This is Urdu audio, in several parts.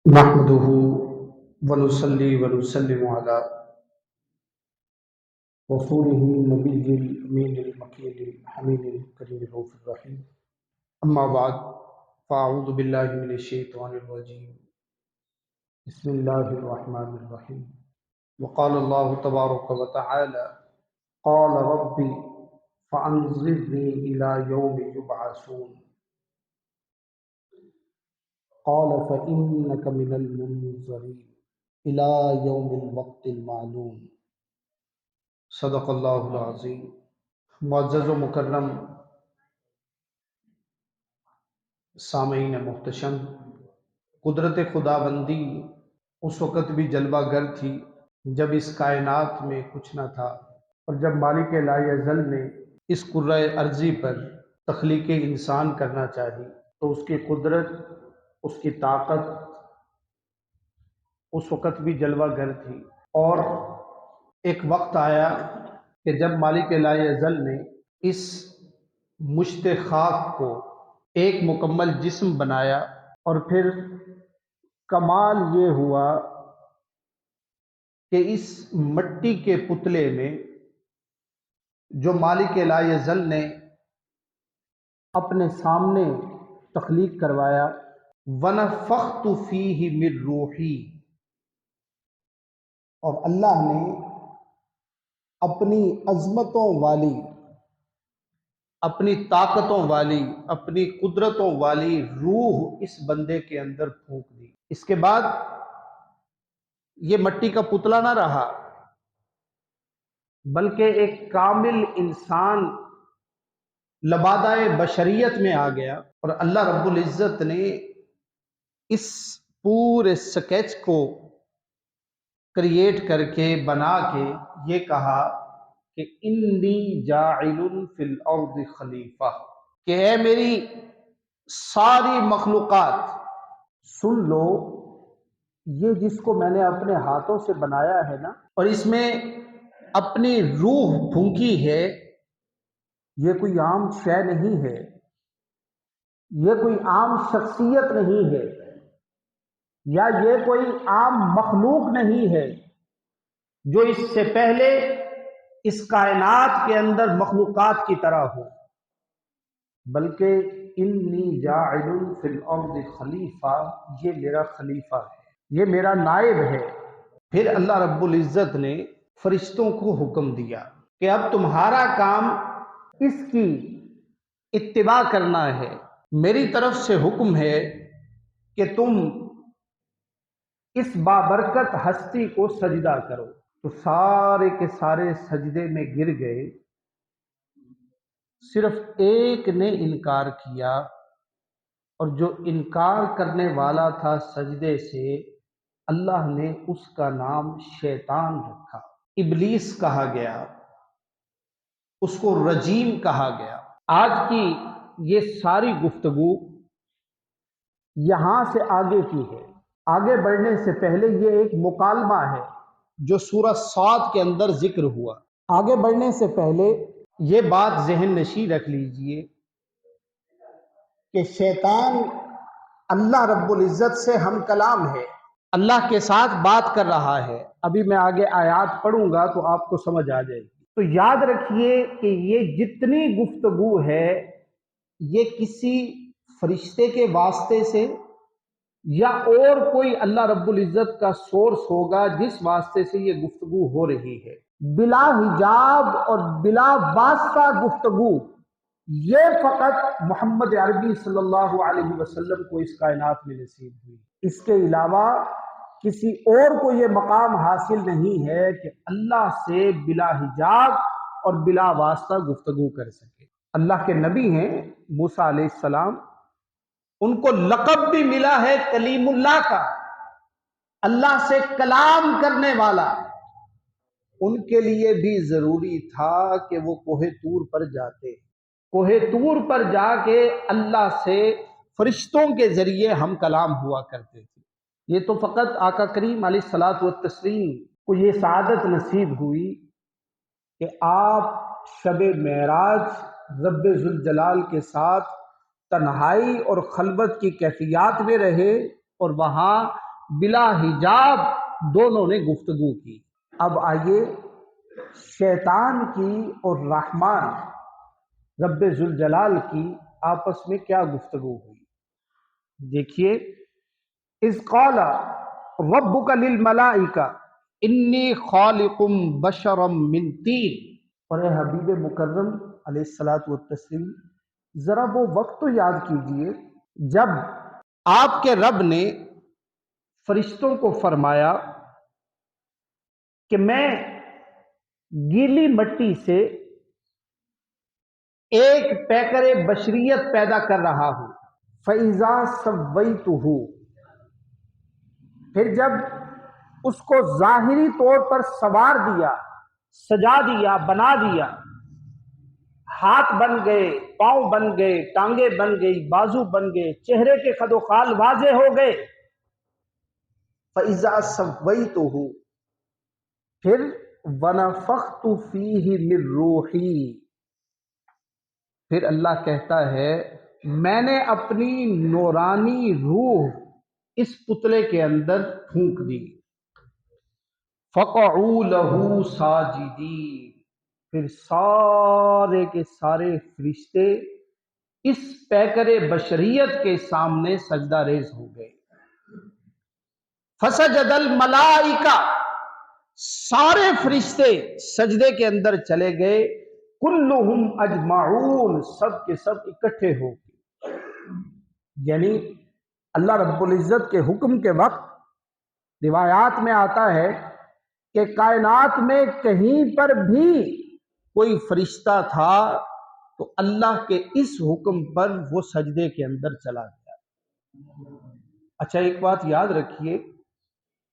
نحمده ونصلي ونسلم على رسوله النبي الأمين المكين الحميد الكريم الرؤوف الرحيم. أما بعد، فأعوذ بالله من الشيطان الرجيم. بسم الله الرحمن الرحيم. وقال الله تبارك وتعالى: قال ربي فأنظرني إلى يوم يبعثون قال فإنك من المنظرين إلى يوم الوقت المعلوم. صدق اللہ العظیم. معزز و مکرم سامعین محتشم، قدرت خدا بندی اس وقت بھی جلوہ گر تھی جب اس کائنات میں کچھ نہ تھا، اور جب مالک لا یزل نے اس کرۂ ارضی پر تخلیق انسان کرنا چاہی تو اس کی قدرت، اس کی طاقت اس وقت بھی جلوہ گر تھی. اور ایک وقت آیا کہ جب مالک لا یزل نے اس مشت خاک کو ایک مکمل جسم بنایا، اور پھر کمال یہ ہوا کہ اس مٹی کے پتلے میں جو مالک لا یزل نے اپنے سامنے تخلیق کروایا، وَنَفَخْتُ فِيهِ مِن رُوحِي، اور اللہ نے اپنی عظمتوں والی، اپنی طاقتوں والی، اپنی قدرتوں والی روح اس بندے کے اندر پھونک دی. اس کے بعد یہ مٹی کا پتلا نہ رہا، بلکہ ایک کامل انسان لبادہ بشریت میں آ گیا. اور اللہ رب العزت نے اس پورے سکیچ کو کریٹ کر کے، بنا کے یہ کہا کہ انی جاعل فی الارض خلیفہ، کہ اے میری ساری مخلوقات سن لو، یہ جس کو میں نے اپنے ہاتھوں سے بنایا ہے نا، اور اس میں اپنی روح پھونکی ہے، یہ کوئی عام شے نہیں ہے، یہ کوئی عام شخصیت نہیں ہے، یا یہ کوئی عام مخلوق نہیں ہے جو اس سے پہلے اس کائنات کے اندر مخلوقات کی طرح ہو، بلکہ انی جاعل فی الارض خلیفہ، یہ میرا خلیفہ ہے، یہ میرا نائب ہے. پھر اللہ رب العزت نے فرشتوں کو حکم دیا کہ اب تمہارا کام اس کی اتباع کرنا ہے. میری طرف سے حکم ہے کہ تم اس بابرکت ہستی کو سجدہ کرو. تو سارے کے سارے سجدے میں گر گئے، صرف ایک نے انکار کیا، اور جو انکار کرنے والا تھا سجدے سے، اللہ نے اس کا نام شیطان رکھا، ابلیس کہا گیا، اس کو رجیم کہا گیا. آج کی یہ ساری گفتگو یہاں سے آگے کی ہے. آگے بڑھنے سے پہلے یہ ایک مکالمہ ہے جو سورہ صاد کے اندر ذکر ہوا. آگے بڑھنے سے پہلے یہ بات ذہن نشین رکھ لیجئے کہ شیطان اللہ رب العزت سے ہم کلام ہے، اللہ کے ساتھ بات کر رہا ہے. ابھی میں آگے آیات پڑھوں گا تو آپ کو سمجھ آ جائے گی. تو یاد رکھیے کہ یہ جتنی گفتگو ہے یہ کسی فرشتے کے واسطے سے یا اور کوئی اللہ رب العزت کا سورس ہوگا جس واسطے سے یہ گفتگو ہو رہی ہے. بلا حجاب اور بلا واسطہ گفتگو یہ فقط محمد عربی صلی اللہ علیہ وسلم کو اس کائنات میں نصیب ہوئی. اس کے علاوہ کسی اور کو یہ مقام حاصل نہیں ہے کہ اللہ سے بلا حجاب اور بلا واسطہ گفتگو کر سکے. اللہ کے نبی ہیں موسیٰ علیہ السلام، ان کو لقب بھی ملا ہے کلیم اللہ کا، اللہ سے کلام کرنے والا. ان کے لیے بھی ضروری تھا کہ وہ کوہ طور پر جاتے، کوہ طور پر جا کے اللہ سے فرشتوں کے ذریعے ہم کلام ہوا کرتے تھے. یہ تو فقط آقا کریم علیہ الصلاۃ والتسلیم کو یہ سعادت نصیب ہوئی کہ آپ شب معراج رب ذوالجلال کے ساتھ تنہائی اور خلوت کی کیفیات میں رہے، اور وہاں بلا حجاب دونوں نے گفتگو کی۔ اب آئیے شیطان کی اور رحمان رب ذوالجلال کی آپس میں کیا گفتگو ہوئی، دیکھیے۔ اذ قال ربک للملائکہ انی خالق بشرا من طین، اور اے حبیب مکرم علیہ الصلوۃ والتسلیم، ذرا وہ وقت تو یاد کیجئے جب آپ کے رب نے فرشتوں کو فرمایا کہ میں گیلی مٹی سے ایک پیکر بشریت پیدا کر رہا ہوں، فَإِذَا سَوَّيْتُهُ، پھر جب اس کو ظاہری طور پر سنوار دیا، سجا دیا، بنا دیا، ہاتھ بن گئے، پاؤں بن گئے، ٹانگیں بن گئی، بازو بن گئے، چہرے کے خد و خال واضح ہو گئے، فَإِذَا سَوَّيْتُهُ، پھر وَنَفَخْتُ فِيهِ مِن رُوحِي، پھر اللہ کہتا ہے میں نے اپنی نورانی روح اس پتلے کے اندر پھونک دی، فَقَعُوا لَهُ سَاجِدِينَ، پھر سارے کے سارے فرشتے اس پیکر بشریت کے سامنے سجدہ ریز ہو گئے۔ فَسَجَدَ الْمَلَائِکَہ، سارے فرشتے سجدے کے اندر چلے گئے، کلہم اجمعون، سب کے سب اکٹھے ہو گئے۔ یعنی اللہ رب العزت کے حکم کے وقت روایات میں آتا ہے کہ کائنات میں کہیں پر بھی کوئی فرشتہ تھا تو اللہ کے اس حکم پر وہ سجدے کے اندر چلا گیا۔ اچھا ایک بات یاد رکھیے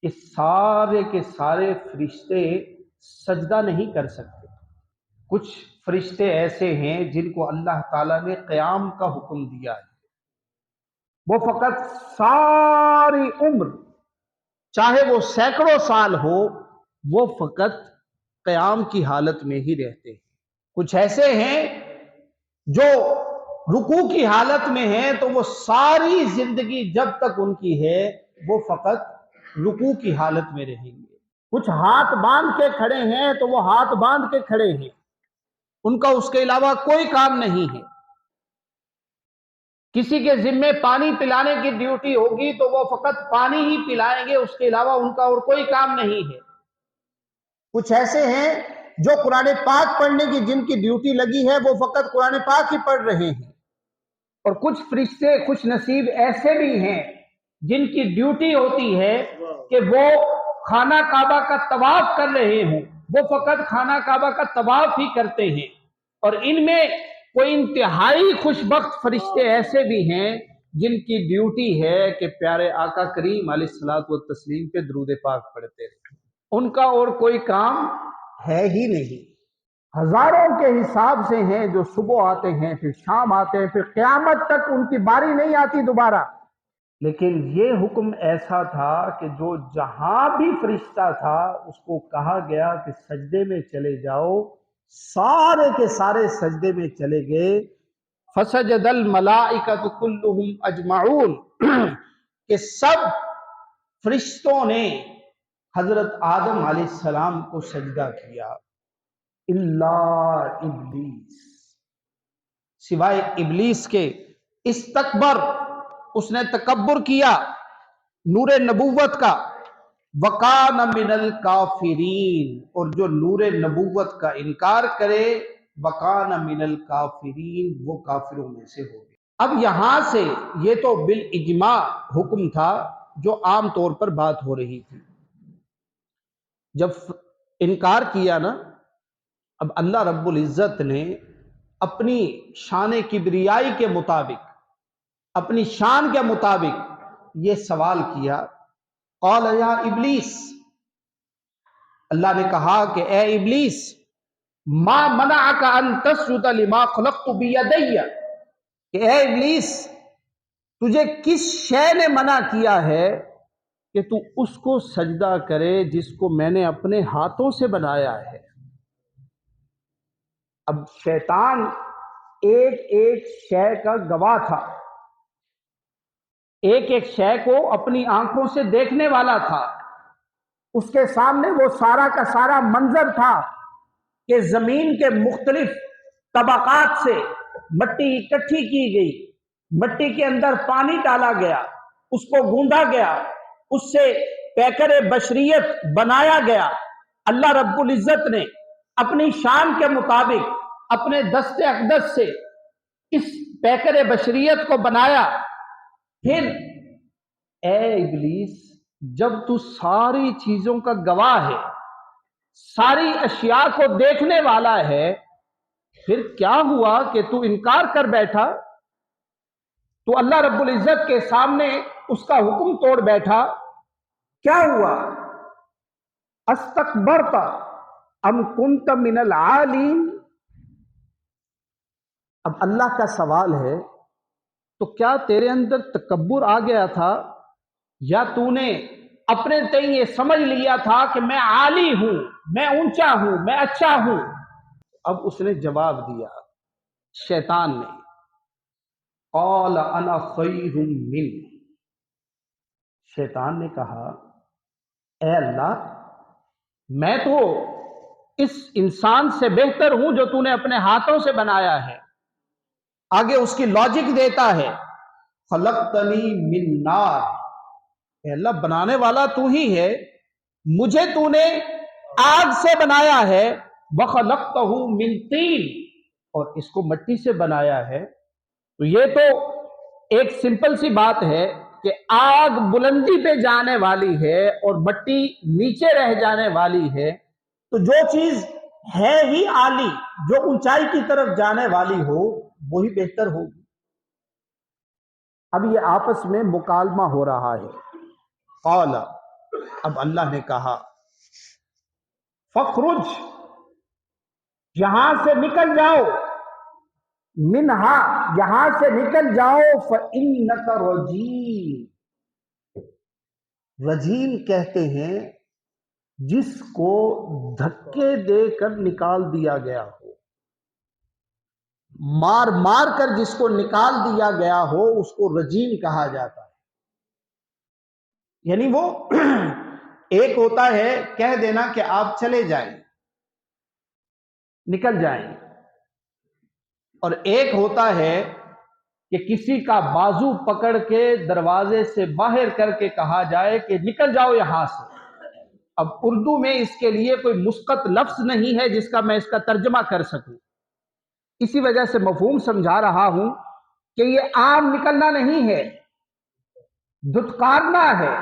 کہ سارے کے سارے فرشتے سجدہ نہیں کر سکتے۔ کچھ فرشتے ایسے ہیں جن کو اللہ تعالیٰ نے قیام کا حکم دیا ہے، وہ فقط ساری عمر، چاہے وہ سینکڑوں سال ہو، وہ فقط قیام کی حالت میں ہی رہتے ہیں۔ کچھ ایسے ہیں جو رکوع کی حالت میں ہیں تو وہ ساری زندگی جب تک ان کی ہے وہ فقط رکوع کی حالت میں رہیں گے۔ کچھ ہاتھ باندھ کے کھڑے ہیں تو وہ ہاتھ باندھ کے کھڑے ہیں، ان کا اس کے علاوہ کوئی کام نہیں ہے۔ کسی کے ذمے پانی پلانے کی ڈیوٹی ہوگی تو وہ فقط پانی ہی پلائیں گے، اس کے علاوہ ان کا اور کوئی کام نہیں ہے۔ کچھ ایسے ہیں جو قرآن پاک پڑھنے کی جن کی ڈیوٹی لگی ہے وہ فقط قرآن پاک ہی پڑھ رہے ہیں، اور کچھ فرشتے خوش نصیب ایسے بھی ہیں جن کی ڈیوٹی ہوتی ہے کہ وہ خانہ کعبہ کا طواف کر رہے ہوں، وہ فقط خانہ کعبہ کا طواف ہی کرتے ہیں۔ اور ان میں کوئی انتہائی خوش بخت فرشتے ایسے بھی ہیں جن کی ڈیوٹی ہے کہ پیارے آقا کریم علیہ الصلوۃ والتسلیم پہ درود پاک پڑھتے ہیں، ان کا اور کوئی کام ہے ہی نہیں۔ ہزاروں کے حساب سے ہیں جو صبح آتے ہیں پھر شام آتے ہیں، پھر قیامت تک ان کی باری نہیں آتی دوبارہ۔ لیکن یہ حکم ایسا تھا کہ جو جہاں بھی فرشتہ تھا اس کو کہا گیا کہ سجدے میں چلے جاؤ، سارے کے سارے سجدے میں چلے گئے۔ فسجد الملائکۃ کلہم اجمعون، کہ سب فرشتوں نے حضرت آدم علیہ السلام کو سجدہ کیا، الا ابلیس، سوائے ابلیس کے۔ استکبر، اس نے تکبر کیا نور نبوت کا، وکان من الکافرین، اور جو نور نبوت کا انکار کرے، وکان من الکافرین، وہ کافروں میں سے ہو گئے۔ اب یہاں سے یہ تو بالاجماع حکم تھا جو عام طور پر بات ہو رہی تھی۔ جب انکار کیا نا، اب اللہ رب العزت نے اپنی شان کبریائی کے مطابق، اپنی شان کے مطابق یہ سوال کیا، قال یا ابلیس، اللہ نے کہا کہ اے ابلیس، ما منعک ان تسجد لما خلقت بیدی، کہ اے ابلیس تجھے کس شے نے منع کیا ہے کہ تو اس کو سجدہ کرے جس کو میں نے اپنے ہاتھوں سے بنایا ہے۔ اب شیطان ایک ایک شے کا گواہ تھا، ایک ایک شے کو اپنی آنکھوں سے دیکھنے والا تھا. اس کے سامنے وہ سارا کا سارا منظر تھا کہ زمین کے مختلف طبقات سے مٹی اکٹھی کی گئی، مٹی کے اندر پانی ڈالا گیا، اس کو گوندا گیا، اس سے پیکر بشریت بنایا گیا. اللہ رب العزت نے اپنی شان کے مطابق اپنے دست اقدس سے اس پیکر بشریت کو بنایا. پھر اے ابلیس، جب تو ساری چیزوں کا گواہ ہے، ساری اشیاء کو دیکھنے والا ہے، پھر کیا ہوا کہ تو انکار کر بیٹھا؟ تو اللہ رب العزت کے سامنے اس کا حکم توڑ بیٹھا. کیا ہوا؟ استکبرت ام کنت من العالین. اب اللہ کا سوال ہے، تو کیا تیرے اندر تکبر آ گیا تھا، یا تو نے اپنے تئیں یہ سمجھ لیا تھا کہ میں عالی ہوں، میں اونچا ہوں، میں اچھا ہوں؟ اب اس نے جواب دیا، شیطان نے، قال انا خیر من. شیطان نے کہا، اے اللہ، میں تو اس انسان سے بہتر ہوں جو تو نے اپنے ہاتھوں سے بنایا ہے. آگے اس کی لاجک دیتا ہے، خلقتنی من نار. اے اللہ، بنانے والا تو ہی ہے، مجھے تو نے آگ سے بنایا ہے. وخلقتہ من طین، اور اس کو مٹی سے بنایا ہے. تو یہ تو ایک سمپل سی بات ہے کہ آگ بلندی پہ جانے والی ہے اور مٹی نیچے رہ جانے والی ہے. تو جو چیز ہے ہی عالی، جو اونچائی کی طرف جانے والی ہو، وہی بہتر ہوگی. اب یہ آپس میں مکالمہ ہو رہا ہے. قال، اب اللہ نے کہا، فخرج، یہاں سے نکل جاؤ، منہا، یہاں سے نکل جاؤ، فإنک رجیم. رجیم کہتے ہیں جس کو دھکے دے کر نکال دیا گیا ہو، مار مار کر جس کو نکال دیا گیا ہو، اس کو رجیم کہا جاتا ہے. یعنی وہ ایک ہوتا ہے کہہ دینا کہ آپ چلے جائیں، نکل جائیں، اور ایک ہوتا ہے کہ کسی کا بازو پکڑ کے دروازے سے باہر کر کے کہا جائے کہ نکل جاؤ یہاں سے. اب اردو میں اس کے لیے کوئی مسقط لفظ نہیں ہے جس کا میں اس کا ترجمہ کر سکوں، اسی وجہ سے مفہوم سمجھا رہا ہوں کہ یہ عام نکلنا نہیں ہے، دھتکارنا ہے،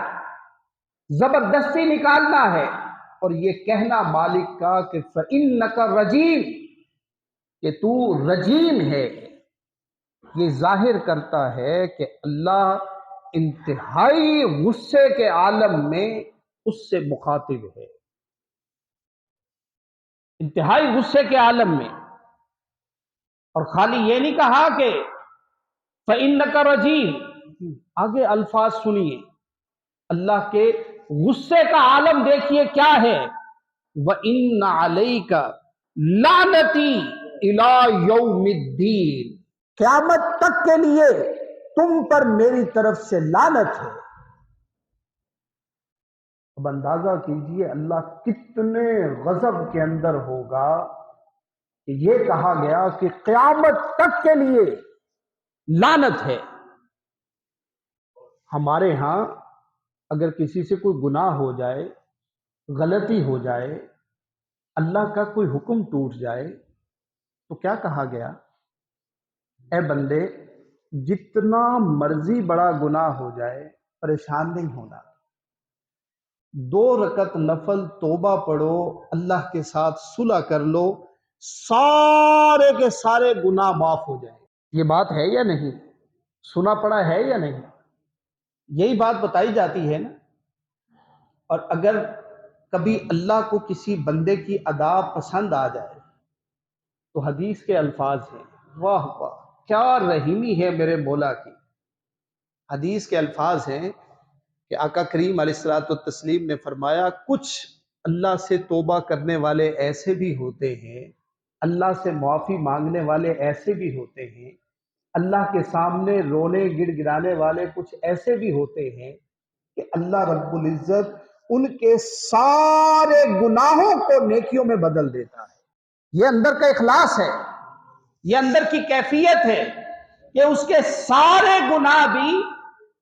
زبردستی نکالنا ہے. اور یہ کہنا مالک کا کہ فإنک رجیم، کہ تو رجیم ہے، یہ ظاہر کرتا ہے کہ اللہ انتہائی غصے کے عالم میں اس سے مخاطب ہے، انتہائی غصے کے عالم میں. اور خالی یہ نہیں کہا کہ فإنک رجیم، آگے الفاظ سنیے، اللہ کے غصے کا عالم دیکھیے کیا ہے. وَإِنَّ عَلَيْكَ لَعْنَتِي إِلَى يَوْمِ الدِّينِ، قیامت تک کے لیے تم پر میری طرف سے لعنت ہے. اب اندازہ کیجئے اللہ کتنے غضب کے اندر ہوگا کہ یہ کہا گیا کہ قیامت تک کے لیے لعنت ہے. ہمارے ہاں اگر کسی سے کوئی گناہ ہو جائے، غلطی ہو جائے، اللہ کا کوئی حکم ٹوٹ جائے، تو کیا کہا گیا؟ اے بندے، جتنا مرضی بڑا گناہ ہو جائے پریشان نہیں ہونا، 2 رکعت نفل توبہ پڑھو، اللہ کے ساتھ صلح کر لو، سارے کے سارے گناہ معاف ہو جائیں. یہ بات ہے یا نہیں؟ سنا پڑا ہے یا نہیں؟ یہی بات بتائی جاتی ہے نا. اور اگر کبھی اللہ کو کسی بندے کی ادا پسند آ جائے تو حدیث کے الفاظ ہیں، واہ واہ کیا رحیمی ہے میرے مولا کی. حدیث کے الفاظ ہیں کہ آقا کریم علیہ الصلوۃ والتسلیم نے فرمایا، کچھ اللہ سے توبہ کرنے والے ایسے بھی ہوتے ہیں، اللہ سے معافی مانگنے والے ایسے بھی ہوتے ہیں اللہ کے سامنے رونے گڑ گڑانے والے کچھ ایسے بھی ہوتے ہیں کہ اللہ رب العزت ان کے سارے گناہوں کو نیکیوں میں بدل دیتا ہے۔ یہ اندر کا اخلاص ہے، یہ اندر کی کیفیت ہے کہ اس کے سارے گناہ بھی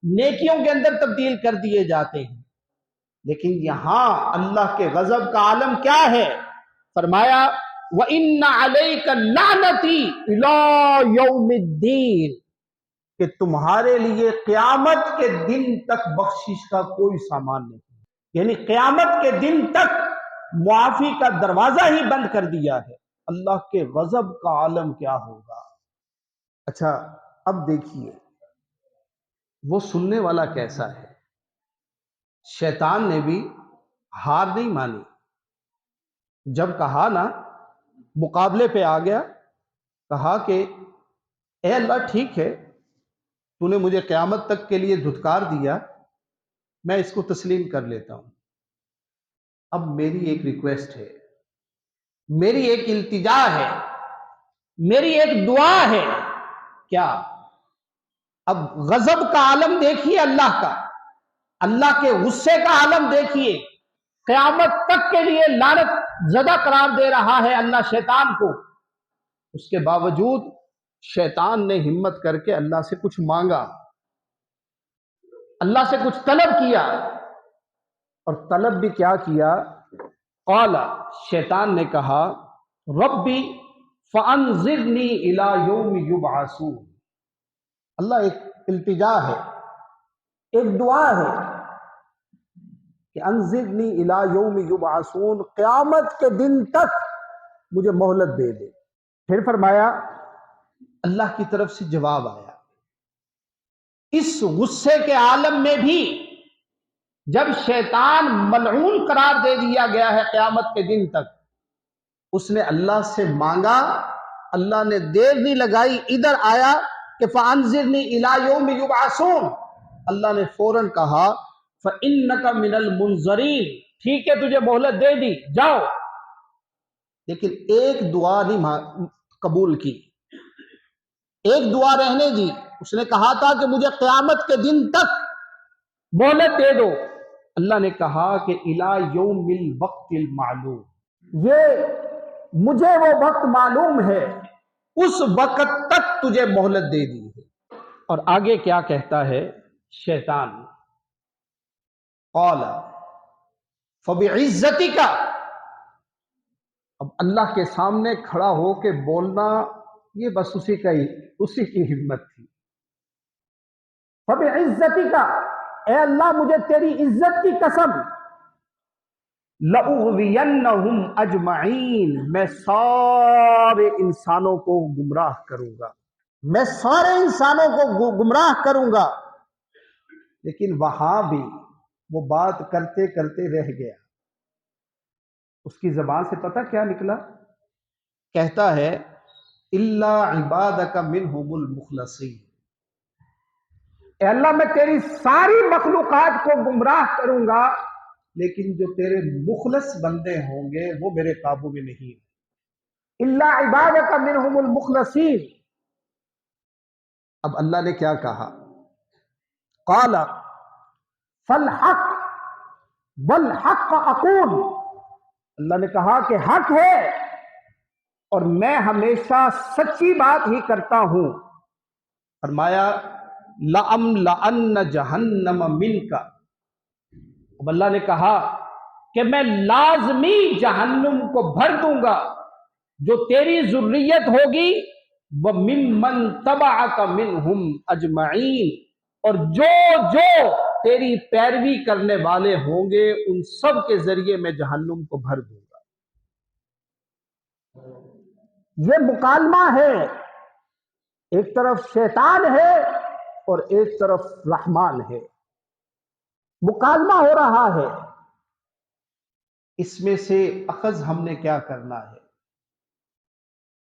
نیکیوں کے اندر تبدیل کر دیے جاتے ہیں۔ لیکن یہاں اللہ کے غضب کا عالم کیا ہے؟ فرمایا وَإِنَّ عَلَيْكَ لَعْنَتِي إِلَىٰ يَوْمِ الدِّينِ، کہ تمہارے لیے قیامت کے دن تک بخشش کا کوئی سامان نہیں، یعنی قیامت کے دن تک معافی کا دروازہ ہی بند کر دیا ہے۔ اللہ کے غضب کا عالم کیا ہوگا؟ اچھا اب دیکھیے وہ سننے والا کیسا ہے۔ شیطان نے بھی ہار نہیں مانی، جب کہا نا مقابلے پہ آ گیا، کہا کہ اے اللہ ٹھیک ہے، تو نے مجھے قیامت تک کے لیے دھتکار دیا، میں اس کو تسلیم کر لیتا ہوں۔ اب میری ایک ریکویسٹ ہے، میری ایک التجا ہے، میری ایک دعا ہے۔ کیا؟ اب غضب کا عالم دیکھیے اللہ کا، اللہ کے غصے کا عالم دیکھیے، قیامت تک کے لیے لعنت زدہ قرار دے رہا ہے اللہ شیطان کو۔ اس کے باوجود شیطان نے ہمت کر کے اللہ سے کچھ مانگا، اللہ سے کچھ طلب کیا، اور طلب بھی کیا کیا؟ قال، شیطان نے کہا ربی فانظرنی الی یوم یبعثون۔ اللہ ایک التجا ہے، ایک دعا ہے کہ انظرنی الی یوم یبعثون، قیامت کے دن تک مجھے مہلت دے دے۔ پھر فرمایا اللہ کی طرف سے جواب آیا۔ اس غصے کے عالم میں بھی جب شیطان ملعون قرار دے دیا گیا ہے قیامت کے دن تک، اس نے اللہ سے مانگا، اللہ نے دیر نہیں لگائی، ادھر آیا کہ فَأَنذِرْنِي إِلَىٰ يَوْمِ يُبْعَثُونَ، اللہ نے فوراً کہا فَإِنَّكَ مِنَ الْمُنظَرِينَ، ٹھیک ہے تجھے مہلت دے دی، جاؤ۔ لیکن ایک دعا نہیں قبول کی، ایک دعا رہنے دی۔ اس نے کہا تھا کہ مجھے قیامت کے دن تک مہلت دے دو، اللہ نے کہا کہ الی یوم الوقت المعلوم، یہ مجھے وہ وقت معلوم ہے، اس وقت تک تجھے مہلت دے دی ہے۔ اور آگے کیا کہتا ہے شیطان؟ قال فبعزتک، اب اللہ کے سامنے کھڑا ہو کے بولنا یہ بس اسی کی ہمت تھی۔ فبعزتک، اے اللہ مجھے تیری عزت کی قسم، لأغوینہم اجمعین، میں سارے انسانوں کو گمراہ کروں گا، میں سارے انسانوں کو گمراہ کروں گا۔ لیکن وہاں بھی وہ بات کرتے کرتے رہ گیا، اس کی زبان سے پتہ کیا نکلا؟ کہتا ہے الا عبادک منہم المخلصین، اے اللہ میں تیری ساری مخلوقات کو گمراہ کروں گا، لیکن جو تیرے مخلص بندے ہوں گے وہ میرے قابو میں نہیں۔ الا عبادک منہم المخلصین۔ اب اللہ نے کیا کہا؟ قال فالحق والحق اقول، اللہ نے کہا کہ حق ہے اور میں ہمیشہ سچی بات ہی کرتا ہوں۔ فرمایا لَأَمْلَأَنَّ جَهَنَّمَ مِنْكَ، اب اللہ نے کہا کہ میں لازمی جہنم کو بھر دوں گا، جو تیری ذریت ہوگی، وَمِمَّن تَبَعَكَ مِنْهُمْ أَجْمَعِينَ، اور جو تیری پیروی کرنے والے ہوں گے ان سب کے ذریعے میں جہنم کو بھر دوں گا۔ یہ مکالمہ ہے، ایک طرف شیطان ہے اور ایک طرف رحمان ہے، مکالمہ ہو رہا ہے۔ اس میں سے اخذ ہم نے کیا کرنا ہے؟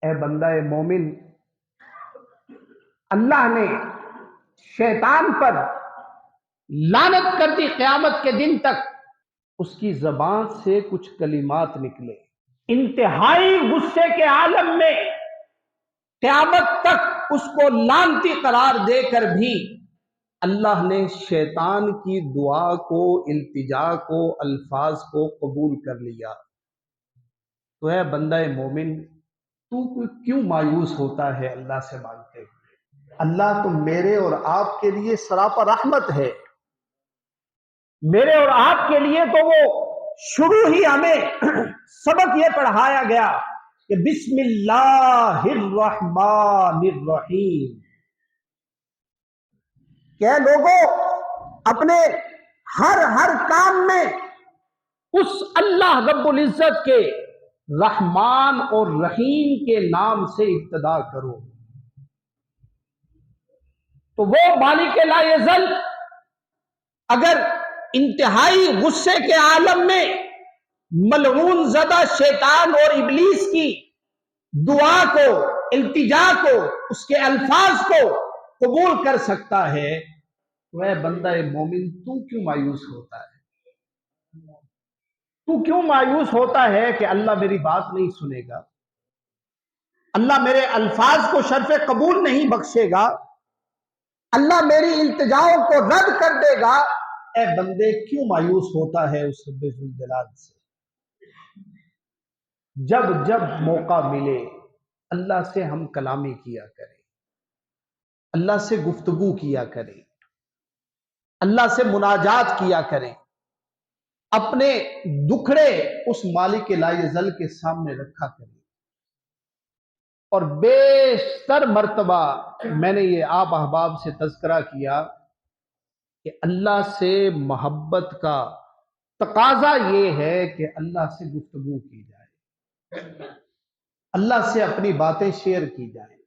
اے بندہ مومن، اللہ نے شیطان پر لعنت کر دی قیامت کے دن تک، اس کی زبان سے کچھ کلمات نکلے، انتہائی غصے کے عالم میں قیامت تک اس کو لعنتی قرار دے کر بھی اللہ نے شیطان کی دعا کو، التجا کو، الفاظ کو قبول کر لیا۔ تو اے بندہ مومن، تو کیوں مایوس ہوتا ہے اللہ سے مانگتے ہوئے؟ اللہ تو میرے اور آپ کے لیے سراپا رحمت ہے۔ میرے اور آپ کے لیے تو وہ شروع ہی ہمیں سبق یہ پڑھایا گیا کہ بسم اللہ الرحمن الرحیم، کہ لوگوں اپنے ہر کام میں اس اللہ رب العزت کے رحمان اور رحیم کے نام سے ابتدا کرو۔ تو وہ مالک لا یزل اگر انتہائی غصے کے عالم میں ملعون زدہ شیطان اور ابلیس کی دعا کو، التجا کو، اس کے الفاظ کو قبول کر سکتا ہے، تو اے بندہ مومن تو کیوں مایوس ہوتا ہے؟ تو کیوں مایوس ہوتا ہے کہ اللہ میری بات نہیں سنے گا، اللہ میرے الفاظ کو شرف قبول نہیں بخشے گا، اللہ میری التجاؤں کو رد کر دے گا؟ اے بندے کیوں مایوس ہوتا ہے اس رب ذوالجلال سے؟ جب جب موقع ملے اللہ سے ہم کلامی کیا کریں، اللہ سے گفتگو کیا کریں، اللہ سے مناجات کیا کریں، اپنے دکھڑے اس مالک لا یزل کے سامنے رکھا کریں۔ اور بیشتر مرتبہ میں نے یہ آپ احباب سے تذکرہ کیا کہ اللہ سے محبت کا تقاضا یہ ہے کہ اللہ سے گفتگو کی جائے، اللہ سے اپنی باتیں شیئر کی جائیں،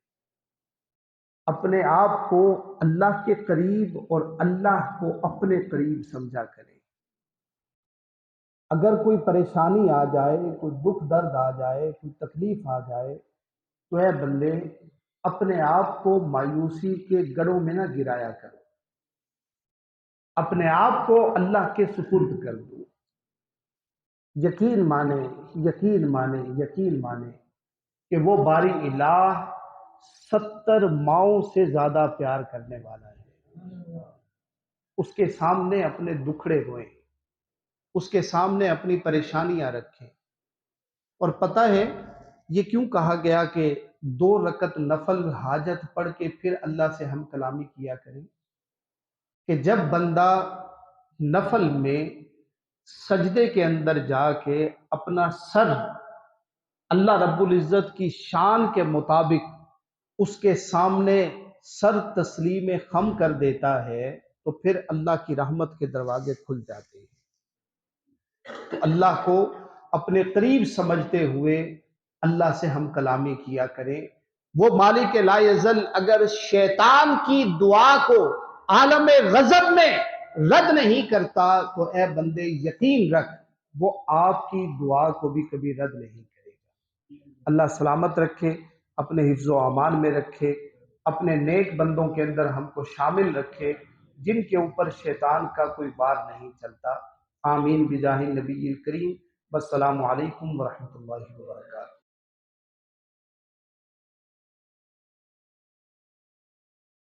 اپنے آپ کو اللہ کے قریب اور اللہ کو اپنے قریب سمجھا کریں۔ اگر کوئی پریشانی آ جائے، کوئی دکھ درد آ جائے، کوئی تکلیف آ جائے، تو اے بندے اپنے آپ کو مایوسی کے گڑھوں میں نہ گرایا کرو، اپنے آپ کو اللہ کے سپرد کر دو۔ یقین مانے، یقین مانے، یقین مانے کہ وہ باری الہ 70 ماؤں سے زیادہ پیار کرنے والا ہے۔ اس کے سامنے اپنے دکھڑے ہوئے، اس کے سامنے اپنی پریشانیاں رکھیں۔ اور پتہ ہے یہ کیوں کہا گیا کہ 2 رکعت نفل حاجت پڑھ کے پھر اللہ سے ہم کلامی کیا کریں؟ کہ جب بندہ نفل میں سجدے کے اندر جا کے اپنا سر اللہ رب العزت کی شان کے مطابق اس کے سامنے سر تسلیم خم کر دیتا ہے، تو پھر اللہ کی رحمت کے دروازے کھل جاتے ہیں۔ تو اللہ کو اپنے قریب سمجھتے ہوئے اللہ سے ہم کلامی کیا کریں۔ وہ مالک لا یزل اگر شیطان کی دعا کو عالم غضب میں رد نہیں کرتا، تو اے بندے یقین رکھ وہ آپ کی دعا کو بھی کبھی رد نہیں کرے گا۔ اللہ سلامت رکھے، اپنے حفظ و امان میں رکھے، اپنے نیک بندوں کے اندر ہم کو شامل رکھے جن کے اوپر شیطان کا کوئی بار نہیں چلتا۔ آمین بجاہ نبی الکریم۔ والسلام علیکم ورحمۃ اللہ وبرکاتہ۔